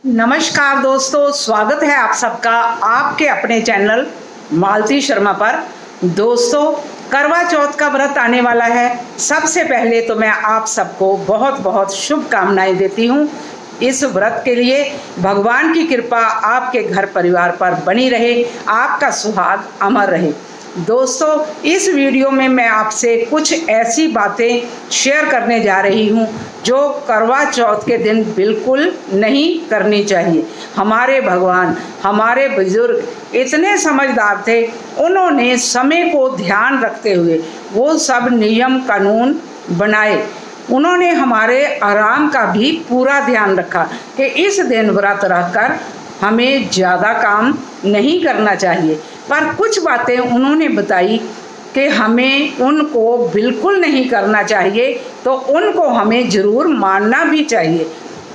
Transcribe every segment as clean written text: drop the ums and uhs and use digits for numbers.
नमस्कार दोस्तों, स्वागत है आप सबका आपके अपने चैनल मालती शर्मा पर। दोस्तों, करवा चौथ का व्रत आने वाला है। सबसे पहले तो मैं आप सबको बहुत बहुत शुभकामनाएं देती हूँ इस व्रत के लिए। भगवान की कृपा आपके घर परिवार पर बनी रहे, आपका सुहाग अमर रहे। दोस्तों, इस वीडियो में मैं आपसे कुछ ऐसी बातें शेयर करने जा रही हूँ जो करवा चौथ के दिन बिल्कुल नहीं करनी चाहिए। हमारे भगवान, हमारे बुजुर्ग इतने समझदार थे, उन्होंने समय को ध्यान रखते हुए वो सब नियम कानून बनाए। उन्होंने हमारे आराम का भी पूरा ध्यान रखा कि इस दिन व्रत रखकर हमें ज़्यादा काम नहीं करना चाहिए। पर कुछ बातें उन्होंने बताई कि हमें उनको बिल्कुल नहीं करना चाहिए, तो उनको हमें ज़रूर मानना भी चाहिए।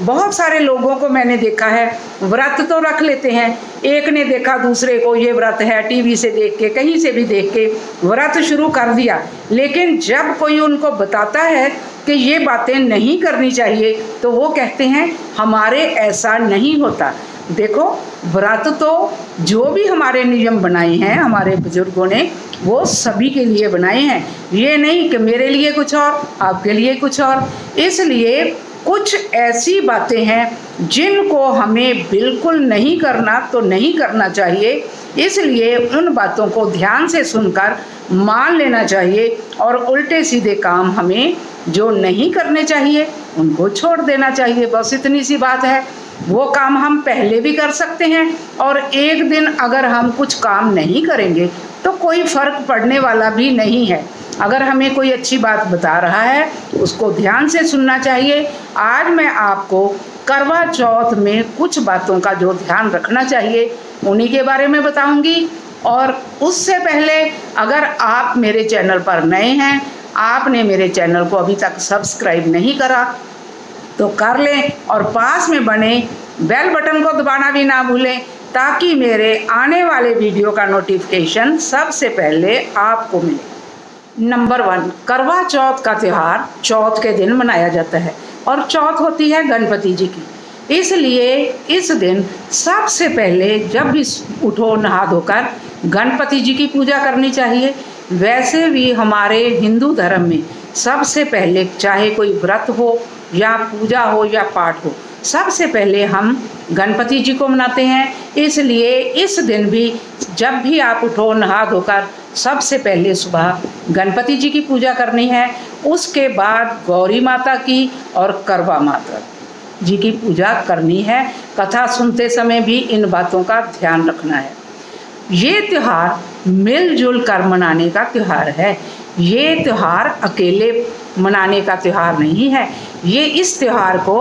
बहुत सारे लोगों को मैंने देखा है, व्रत तो रख लेते हैं। एक ने देखा दूसरे को ये व्रत है, टीवी से देख के, कहीं से भी देख के व्रत शुरू कर दिया। लेकिन जब कोई उनको बताता है कि ये बातें नहीं करनी चाहिए, तो वो कहते हैं हमारे ऐसा नहीं होता। देखो, व्रत तो जो भी हमारे नियम बनाए हैं हमारे बुजुर्गों ने, वो सभी के लिए बनाए हैं। ये नहीं कि मेरे लिए कुछ और, आपके लिए कुछ और। इसलिए कुछ ऐसी बातें हैं जिनको हमें बिल्कुल नहीं करना तो नहीं करना चाहिए। इसलिए उन बातों को ध्यान से सुनकर मान लेना चाहिए और उल्टे सीधे काम हमें जो नहीं करने चाहिए उनको छोड़ देना चाहिए। बस इतनी सी बात है। वो काम हम पहले भी कर सकते हैं, और एक दिन अगर हम कुछ काम नहीं करेंगे तो कोई फर्क पड़ने वाला भी नहीं है। अगर हमें कोई अच्छी बात बता रहा है उसको ध्यान से सुनना चाहिए। आज मैं आपको करवा चौथ में कुछ बातों का जो ध्यान रखना चाहिए उन्हीं के बारे में बताऊंगी। और उससे पहले, अगर आप मेरे चैनल पर नए हैं, आपने मेरे चैनल को अभी तक सब्सक्राइब नहीं करा तो कर लें, और पास में बने बेल बटन को दबाना भी ना भूलें, ताकि मेरे आने वाले वीडियो का नोटिफिकेशन सबसे पहले आपको मिले। नंबर 1, करवा चौथ का त्यौहार चौथ के दिन मनाया जाता है, और चौथ होती है गणपति जी की। इसलिए इस दिन सबसे पहले जब भी उठो, नहा धोकर गणपति जी की पूजा करनी चाहिए। वैसे भी हमारे हिंदू धर्म में सबसे पहले, चाहे कोई व्रत हो या पूजा हो या पाठ हो, सबसे पहले हम गणपति जी को मनाते हैं। इसलिए इस दिन भी जब भी आप उठो, नहा धोकर सबसे पहले सुबह गणपति जी की पूजा करनी है। उसके बाद गौरी माता की और करवा माता जी की पूजा करनी है। कथा सुनते समय भी इन बातों का ध्यान रखना है। ये त्यौहार मिलजुल कर मनाने का त्यौहार है। ये त्यौहार अकेले मनाने का त्यौहार नहीं है। ये इस त्यौहार को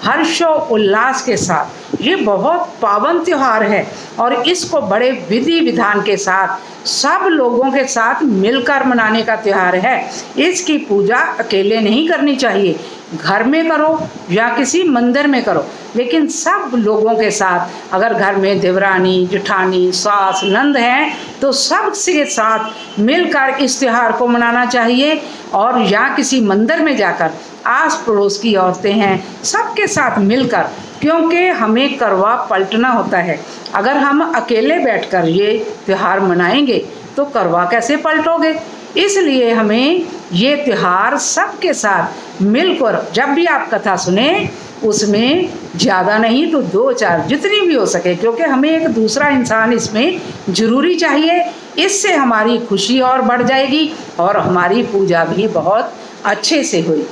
हर्षो उल्लास के साथ, ये बहुत पावन त्यौहार है, और इसको बड़े विधि विधान के साथ सब लोगों के साथ मिलकर मनाने का त्यौहार है। इसकी पूजा अकेले नहीं करनी चाहिए, घर में करो या किसी मंदिर में करो, लेकिन सब लोगों के साथ। अगर घर में देवरानी, जेठानी, सास, नंद हैं तो सब के साथ मिलकर इस त्यौहार को मनाना चाहिए। और या किसी मंदिर में जाकर आस पड़ोस की औरतें हैं, सबके साथ मिलकर, क्योंकि हमें करवा पलटना होता है। अगर हम अकेले बैठकर ये त्यौहार मनाएंगे तो करवा कैसे पलटोगे। इसलिए हमें ये त्यौहार सबके साथ मिलकर, जब भी आप कथा सुने उसमें ज़्यादा नहीं तो 2-4 जितनी भी हो सके, क्योंकि हमें एक दूसरा इंसान इसमें ज़रूरी चाहिए। इससे हमारी खुशी और बढ़ जाएगी और हमारी पूजा भी बहुत अच्छे से होगी।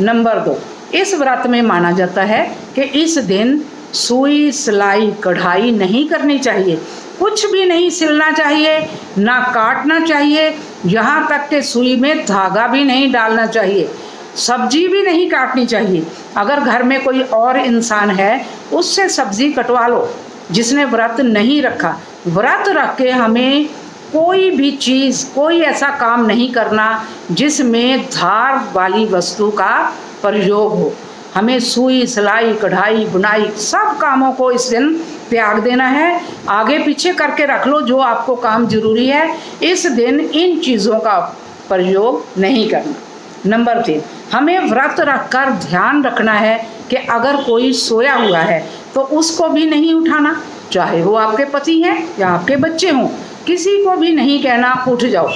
नंबर 2, इस व्रत में माना जाता है कि इस दिन सुई, सिलाई, कढ़ाई नहीं करनी चाहिए। कुछ भी नहीं सिलना चाहिए, ना काटना चाहिए, यहाँ तक कि सुई में धागा भी नहीं डालना चाहिए। सब्जी भी नहीं काटनी चाहिए। अगर घर में कोई और इंसान है उससे सब्जी कटवा लो, जिसने व्रत नहीं रखा। व्रत रख के हमें कोई भी चीज़, कोई ऐसा काम नहीं करना जिसमें धार वाली वस्तु का प्रयोग हो। हमें सुई, सिलाई, कढ़ाई, बुनाई सब कामों को इस दिन त्याग देना है। आगे पीछे करके रख लो जो आपको काम जरूरी है। इस दिन इन चीज़ों का प्रयोग नहीं करना। नंबर 3, हमें व्रत रखकर ध्यान रखना है कि अगर कोई सोया हुआ है तो उसको भी नहीं उठाना, चाहे वो आपके पति हैं या आपके बच्चे हों, किसी को भी नहीं कहना उठ जाओ।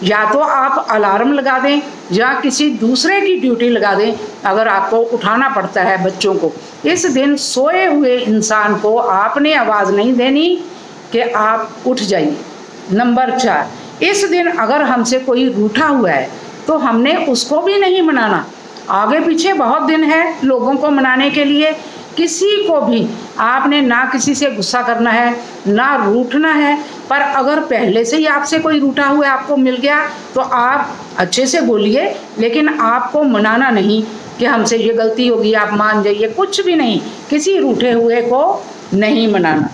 या तो आप अलार्म लगा दें या किसी दूसरे की ड्यूटी लगा दें अगर आपको उठाना पड़ता है बच्चों को। इस दिन सोए हुए इंसान को आपने आवाज़ नहीं देनी कि आप उठ जाइए। नंबर 4, इस दिन अगर हमसे कोई रूठा हुआ है तो हमने उसको भी नहीं मनाना। आगे पीछे बहुत दिन है लोगों को मनाने के लिए, किसी को भी आपने ना किसी से गुस्सा करना है ना रूठना है। पर अगर पहले से ही आपसे कोई रूठा हुआ आपको मिल गया तो आप अच्छे से बोलिए, लेकिन आपको मनाना नहीं कि हमसे ये गलती होगी आप मान जाइए, कुछ भी नहीं, किसी रूठे हुए को नहीं मनाना।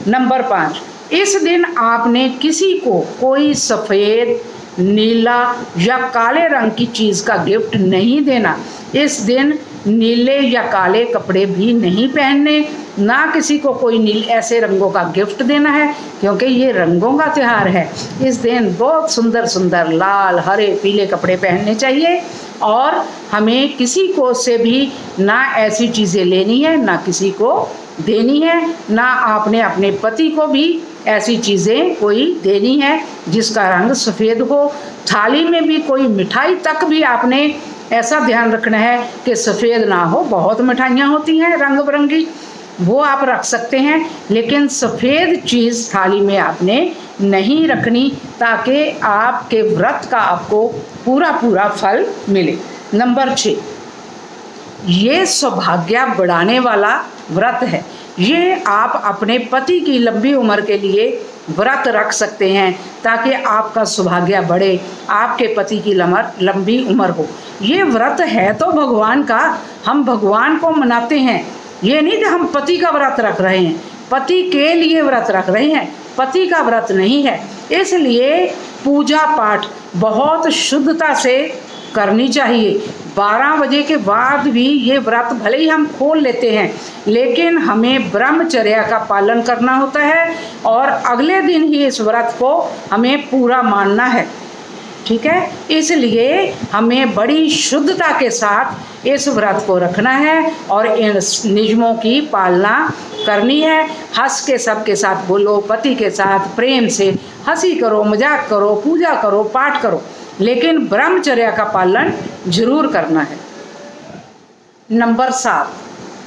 नंबर 5, इस दिन आपने किसी को कोई सफ़ेद, नीला या काले रंग की चीज़ का गिफ्ट नहीं देना। इस दिन नीले या काले कपड़े भी नहीं पहनने, ना किसी को कोई ऐसे रंगों का गिफ्ट देना है, क्योंकि ये रंगों का त्यौहार है। इस दिन बहुत सुंदर सुंदर लाल, हरे, पीले कपड़े पहनने चाहिए और हमें किसी को से भी ना ऐसी चीज़ें लेनी है ना किसी को देनी है, ना आपने अपने पति को भी ऐसी चीज़ें कोई देनी है जिसका रंग सफ़ेद हो। थाली में भी कोई मिठाई तक भी आपने ऐसा ध्यान रखना है कि सफ़ेद ना हो। बहुत मिठाइयाँ होती हैं रंग बिरंगी, वो आप रख सकते हैं, लेकिन सफ़ेद चीज़ थाली में आपने नहीं रखनी ताकि आपके व्रत का आपको पूरा पूरा फल मिले। नंबर 6, ये सौभाग्य बढ़ाने वाला व्रत है। ये आप अपने पति की लंबी उम्र के लिए व्रत रख सकते हैं ताकि आपका सौभाग्य बढ़े, आपके पति की लंबी उम्र हो। ये व्रत है तो भगवान का, हम भगवान को मनाते हैं। ये नहीं कि हम पति का व्रत रख रहे हैं, पति के लिए व्रत रख रहे हैं, पति का व्रत नहीं है। इसलिए पूजा पाठ बहुत शुद्धता से करनी चाहिए। 12 बजे के बाद भी ये व्रत भले ही हम खोल लेते हैं, लेकिन हमें ब्रह्मचर्या का पालन करना होता है और अगले दिन ही इस व्रत को हमें पूरा मानना है। ठीक है, इसलिए हमें बड़ी शुद्धता के साथ इस व्रत को रखना है और इन नियमों की पालना करनी है। हंस के सबके साथ बोलो, पति के साथ प्रेम से हंसी करो, मजाक करो, पूजा करो, पाठ करो, लेकिन ब्रह्मचर्या का पालन जरूर करना है। नंबर 7,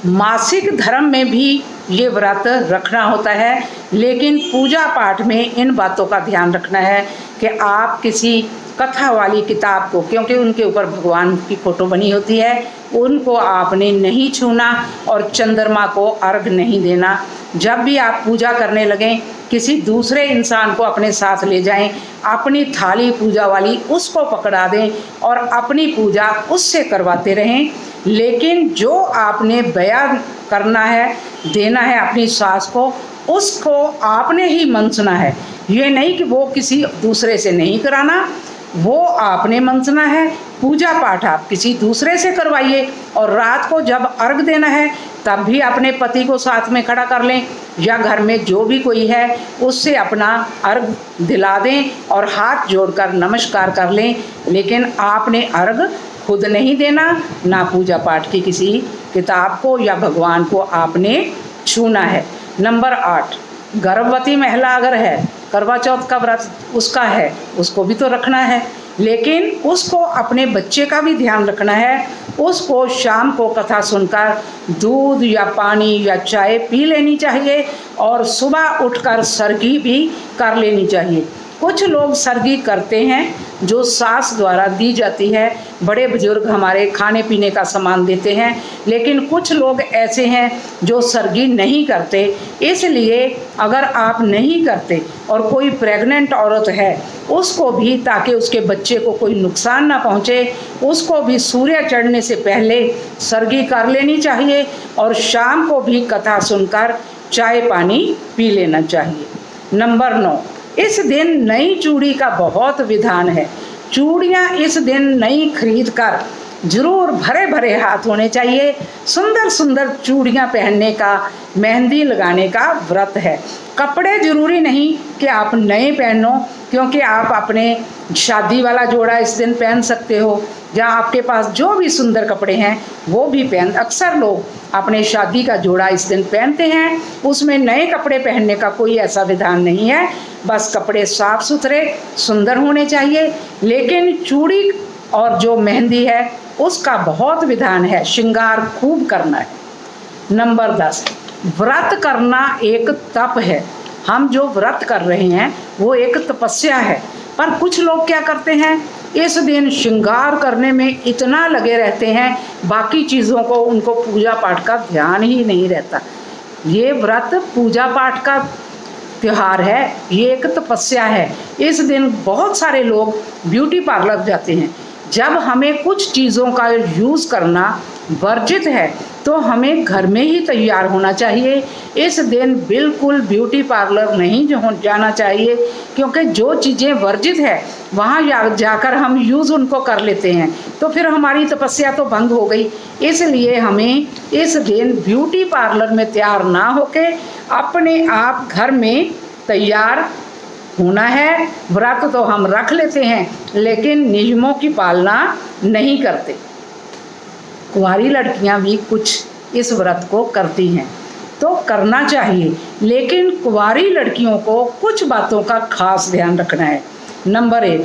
मासिक धर्म में भी ये व्रत रखना होता है, लेकिन पूजा पाठ में इन बातों का ध्यान रखना है कि आप किसी कथा वाली किताब को, क्योंकि उनके ऊपर भगवान की फ़ोटो बनी होती है, उनको आपने नहीं छूना और चंद्रमा को अर्घ नहीं देना। जब भी आप पूजा करने लगें किसी दूसरे इंसान को अपने साथ ले जाएं, अपनी थाली पूजा वाली उसको पकड़ा दें और अपनी पूजा उससे करवाते रहें। लेकिन जो आपने बयान करना है, देना है अपनी सास को, उसको आपने ही मनसना है। ये नहीं कि वो किसी दूसरे से नहीं कराना, वो आपने मनसना है। पूजा पाठ आप किसी दूसरे से करवाइए और रात को जब अर्घ देना है तब भी अपने पति को साथ में खड़ा कर लें या घर में जो भी कोई है उससे अपना अर्घ दिला दें और हाथ जोड़कर नमस्कार कर लें। लेकिन आपने अर्घ खुद नहीं देना, ना पूजा पाठ की किसी किताब को या भगवान को आपने छूना है। नंबर 8, गर्भवती महिला अगर है, करवा चौथ का व्रत उसका है, उसको भी तो रखना है, लेकिन उसको अपने बच्चे का भी ध्यान रखना है। उसको शाम को कथा सुनकर दूध या पानी या चाय पी लेनी चाहिए और सुबह उठकर सरगी भी कर लेनी चाहिए। कुछ लोग सरगी करते हैं जो सास द्वारा दी जाती है, बड़े बुजुर्ग हमारे खाने पीने का सामान देते हैं, लेकिन कुछ लोग ऐसे हैं जो सरगी नहीं करते। इसलिए अगर आप नहीं करते और कोई प्रेग्नेंट औरत है उसको भी, ताकि उसके बच्चे को कोई नुकसान ना पहुँचे, उसको भी सूर्य चढ़ने से पहले सरगी कर लेनी चाहिए और शाम को भी कथा सुनकर चाय पानी पी लेना चाहिए। नंबर 9, इस दिन नई चूड़ी का बहुत विधान है। चूड़ियाँ इस दिन नई खरीद कर जरूर भरे भरे हाथ होने चाहिए। सुंदर सुंदर चूड़ियाँ पहनने का, मेहंदी लगाने का व्रत है। कपड़े जरूरी नहीं कि आप नए पहनो, क्योंकि आप अपने शादी वाला जोड़ा इस दिन पहन सकते हो, या आपके पास जो भी सुंदर कपड़े हैं वो भी पहन। अक्सर लोग अपने शादी का जोड़ा इस दिन पहनते हैं। उसमें नए कपड़े पहनने का कोई ऐसा विधान नहीं है, बस कपड़े साफ सुथरे सुंदर होने चाहिए। लेकिन चूड़ी और जो मेहंदी है उसका बहुत विधान है, श्रृंगार खूब करना है। नंबर 10, व्रत करना एक तप है। हम जो व्रत कर रहे हैं वो एक तपस्या है। पर कुछ लोग क्या करते हैं, इस दिन श्रृंगार करने में इतना लगे रहते हैं, बाकी चीज़ों को उनको पूजा पाठ का ध्यान ही नहीं रहता। ये व्रत पूजा पाठ का त्योहार है, ये एक तपस्या है। इस दिन बहुत सारे लोग ब्यूटी पार्लर जाते हैं। जब हमें कुछ चीज़ों का यूज़ करना वर्जित है तो हमें घर में ही तैयार होना चाहिए। इस दिन बिल्कुल ब्यूटी पार्लर नहीं जाना चाहिए, क्योंकि जो चीज़ें वर्जित है वहाँ जाकर हम यूज़ उनको कर लेते हैं तो फिर हमारी तपस्या तो भंग हो गई। इसलिए हमें इस दिन ब्यूटी पार्लर में तैयार ना होके अपने आप घर में तैयार होना है। व्रत तो हम रख लेते हैं लेकिन नियमों की पालना नहीं करते। कुंवारी लड़कियां भी कुछ इस व्रत को करती हैं तो करना चाहिए, लेकिन कुंवारी लड़कियों को कुछ बातों का खास ध्यान रखना है। नंबर 1,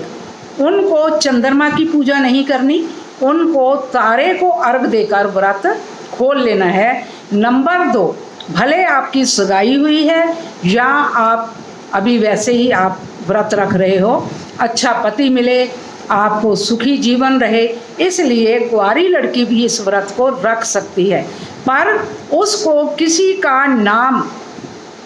उनको चंद्रमा की पूजा नहीं करनी, उनको तारे को अर्घ देकर व्रत खोल लेना है। नंबर 2, भले आपकी सगाई हुई है या आप अभी वैसे ही आप व्रत रख रहे हो, अच्छा पति मिले, आपको सुखी जीवन रहे, इसलिए कुंवारी लड़की भी इस व्रत को रख सकती है। पर उसको किसी का नाम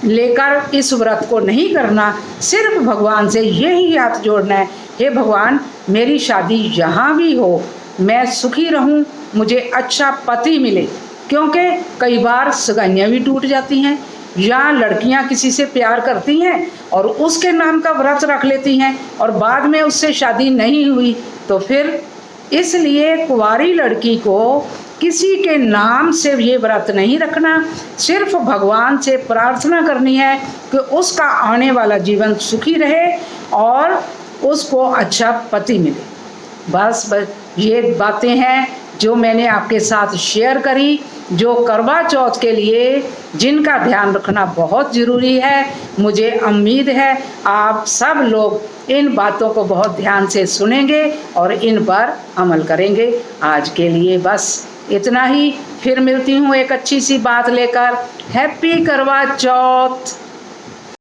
लेकर इस व्रत को नहीं करना, सिर्फ भगवान से यही हाथ जोड़ना है, हे भगवान मेरी शादी यहाँ भी हो, मैं सुखी रहूँ, मुझे अच्छा पति मिले। क्योंकि कई बार सगाइयाँ भी टूट जाती हैं या लड़कियां किसी से प्यार करती हैं और उसके नाम का व्रत रख लेती हैं और बाद में उससे शादी नहीं हुई, तो फिर इसलिए कुंवारी लड़की को किसी के नाम से ये व्रत नहीं रखना, सिर्फ भगवान से प्रार्थना करनी है कि उसका आने वाला जीवन सुखी रहे और उसको अच्छा पति मिले। बस ये बातें हैं जो मैंने आपके साथ शेयर करी, जो करवा चौथ के लिए जिनका ध्यान रखना बहुत ज़रूरी है। मुझे उम्मीद है आप सब लोग इन बातों को बहुत ध्यान से सुनेंगे और इन पर अमल करेंगे। आज के लिए बस इतना ही, फिर मिलती हूँ एक अच्छी सी बात लेकर। हैप्पी करवा चौथ।